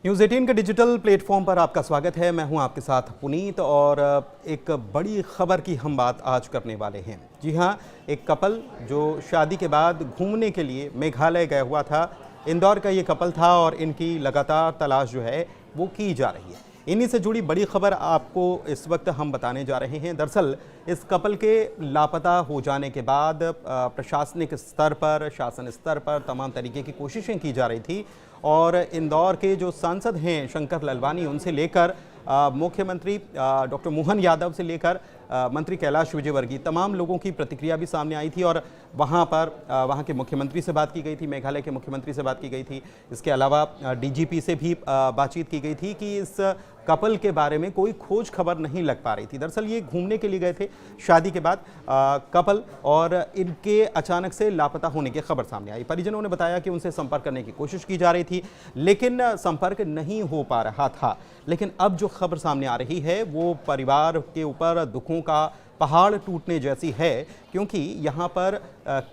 News18 के digital platform पर आपका स्वागत है। मैं हूं आपके साथ पुनीत और एक बड़ी खबर की हम बात आज करने वाले हैं। जी हां, एक कपल जो शादी के बाद घूमने के लिए मेघालय गया हुआ था। इंदौर का ये कपल था और इनकी लगातार तलाश जो है वो की जा रही है। इन्हीं से जुड़ी बड़ी खबर आपको इस वक्त हम बताने जा रहे हैं। दरअसल इस कपल के लापता हो जाने के बाद प्रशासनिक स्तर पर, शासन स्तर पर तमाम तरीके की कोशिशें की जा रही थी और इंदौर के जो सांसद हैं शंकर ललवानी, उनसे लेकर मुख्यमंत्री डॉक्टर मोहन यादव से लेकर मंत्री कैलाश विजयवर्गीय, तमाम लोगों की प्रतिक्रिया भी सामने आई थी और वहाँ पर वहाँ के मुख्यमंत्री से बात की गई थी, मेघालय के मुख्यमंत्री से बात की गई थी। इसके अलावा डीजीपी से भी बातचीत की गई थी कि इस कपल के बारे में कोई खोज खबर नहीं लग पा रही थी। दरअसल ये घूमने के लिए गए थे शादी के बाद कपल, और इनके अचानक से लापता होने की खबर सामने आई। परिजनों ने बताया कि उनसे संपर्क करने की कोशिश की जा रही थी लेकिन संपर्क नहीं हो पा रहा था। लेकिन अब जो खबर सामने आ रही है वो परिवार के ऊपर दुखों का पहाड़ टूटने जैसी है, क्योंकि यहाँ पर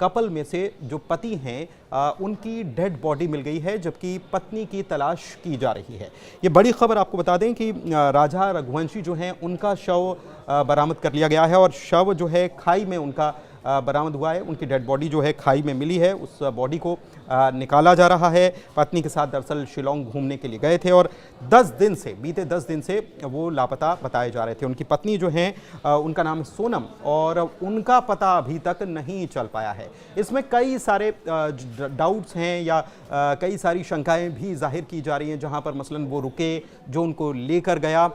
कपल में से जो पति हैं उनकी डेड बॉडी मिल गई है जबकि पत्नी की तलाश की जा रही है। ये बड़ी खबर आपको बता दें कि राजा रघुवंशी जो हैं उनका शव बरामद कर लिया गया है और शव जो है खाई में उनका बरामद हुआ है। उनकी डेड बॉडी जो है खाई में मिली है, उस बॉडी को निकाला जा रहा है। पत्नी के साथ दरअसल शिलोंग घूमने के लिए गए थे और बीते 10 दिन से वो लापता बताए जा रहे थे। उनकी पत्नी जो हैं उनका नाम है सोनम और उनका पता अभी तक नहीं चल पाया है। इसमें कई सारे डाउट्स हैं या कई सारी शंकाएं भी जाहिर की जा रही हैं। जहां पर मसलन वो रुके, जो उनको लेकर गया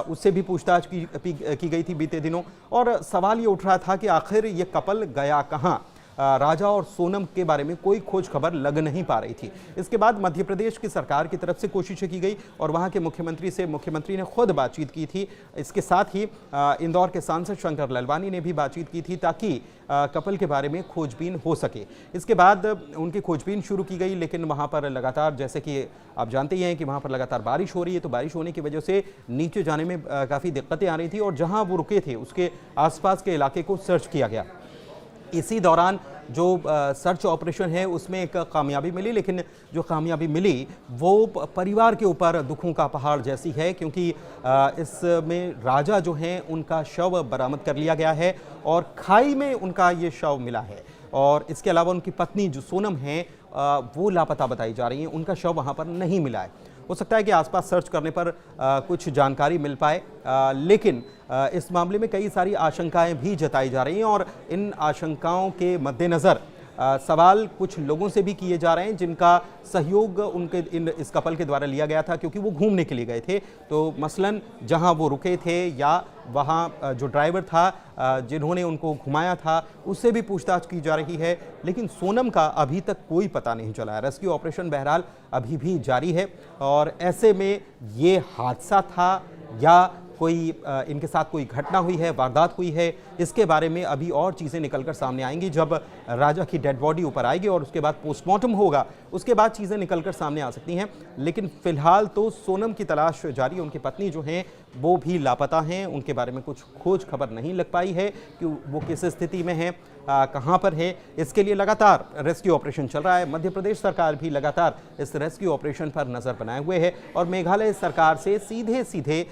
उससे भी पूछताछ की गई थी बीते दिनों, और सवाल ये उठ रहा था कि आखिर ये कपल गया कहाँ। राजा और सोनम के बारे में कोई खोज खबर लग नहीं पा रही थी। इसके बाद मध्य प्रदेश की सरकार की तरफ से कोशिशें की गई और वहां के मुख्यमंत्री ने खुद बातचीत की थी। इसके साथ ही इंदौर के सांसद शंकर ललवानी ने भी बातचीत की थी ताकि कपल के बारे में खोजबीन हो सके। इसके बाद उनकी खोजबीन शुरू की गई, लेकिन वहां पर लगातार, जैसे कि आप जानते ही हैं कि वहां पर लगातार बारिश हो रही है, तो बारिश होने की वजह से नीचे जाने में काफ़ी दिक्कतें आ रही थी और जहां वो रुके थे उसके आसपास के इलाके को सर्च किया गया। इसी दौरान जो सर्च ऑपरेशन है उसमें एक कामयाबी मिली, लेकिन जो कामयाबी मिली वो परिवार के ऊपर दुखों का पहाड़ जैसी है, क्योंकि इसमें राजा जो हैं उनका शव बरामद कर लिया गया है और खाई में उनका ये शव मिला है। और इसके अलावा उनकी पत्नी जो सोनम हैं वो लापता बताई जा रही हैं, उनका शव वहाँ पर नहीं मिला है। हो सकता है कि आसपास सर्च करने पर कुछ जानकारी मिल पाए, लेकिन इस मामले में कई सारी आशंकाएं भी जताई जा रही हैं और इन आशंकाओं के मद्देनज़र सवाल कुछ लोगों से भी किए जा रहे हैं जिनका सहयोग इस कपल के द्वारा लिया गया था, क्योंकि वो घूमने के लिए गए थे। तो मसलन जहां वो रुके थे या वहां जो ड्राइवर था जिन्होंने उनको घुमाया था उससे भी पूछताछ की जा रही है, लेकिन सोनम का अभी तक कोई पता नहीं चला है। रेस्क्यू ऑपरेशन बहरहाल अभी भी जारी है और ऐसे में ये हादसा था या कोई इनके साथ कोई घटना हुई है, वारदात हुई है, इसके बारे में अभी और चीज़ें निकलकर सामने आएंगी। जब राजा की डेड बॉडी ऊपर आएगी और उसके बाद पोस्टमार्टम होगा, उसके बाद चीज़ें निकलकर सामने आ सकती हैं। लेकिन फिलहाल तो सोनम की तलाश जारी है। उनकी पत्नी जो हैं वो भी लापता हैं, उनके बारे में कुछ खोज खबर नहीं लग पाई है कि वो किस स्थिति में हैं, कहाँ पर है। इसके लिए लगातार रेस्क्यू ऑपरेशन चल रहा है। मध्य प्रदेश सरकार भी लगातार इस रेस्क्यू ऑपरेशन पर नज़र बनाए हुए है और मेघालय सरकार से सीधे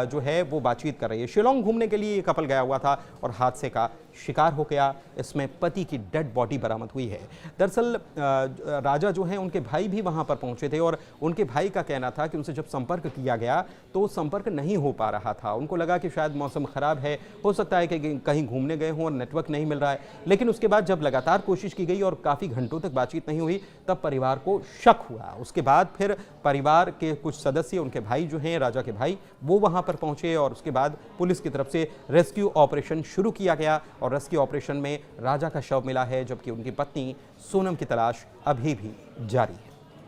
जो है वो बातचीत कर रही है। शिलोंग घूमने के लिए ये कपल गया हुआ था और हादसे का शिकार हो गया। इसमें पति की डेड बॉडी बरामद हुई है। दरअसल राजा जो हैं उनके भाई भी वहां पर पहुंचे थे और उनके भाई का कहना था कि उनसे जब संपर्क किया गया तो संपर्क नहीं हो पा रहा था। उनको लगा कि शायद मौसम ख़राब है, हो सकता है कि कहीं घूमने गए हों और नेटवर्क नहीं मिल रहा है। लेकिन उसके बाद जब लगातार कोशिश की गई और काफ़ी घंटों तक बातचीत नहीं हुई, तब परिवार को शक हुआ। उसके बाद फिर परिवार के कुछ सदस्य, उनके भाई जो हैं, राजा के भाई, वो वहाँ पर पहुँचे और उसके बाद पुलिस की तरफ से रेस्क्यू ऑपरेशन शुरू किया गया और रेस्क्यू ऑपरेशन में राजा का शव मिला है, जबकि उनकी पत्नी सोनम की तलाश अभी भी जारी है।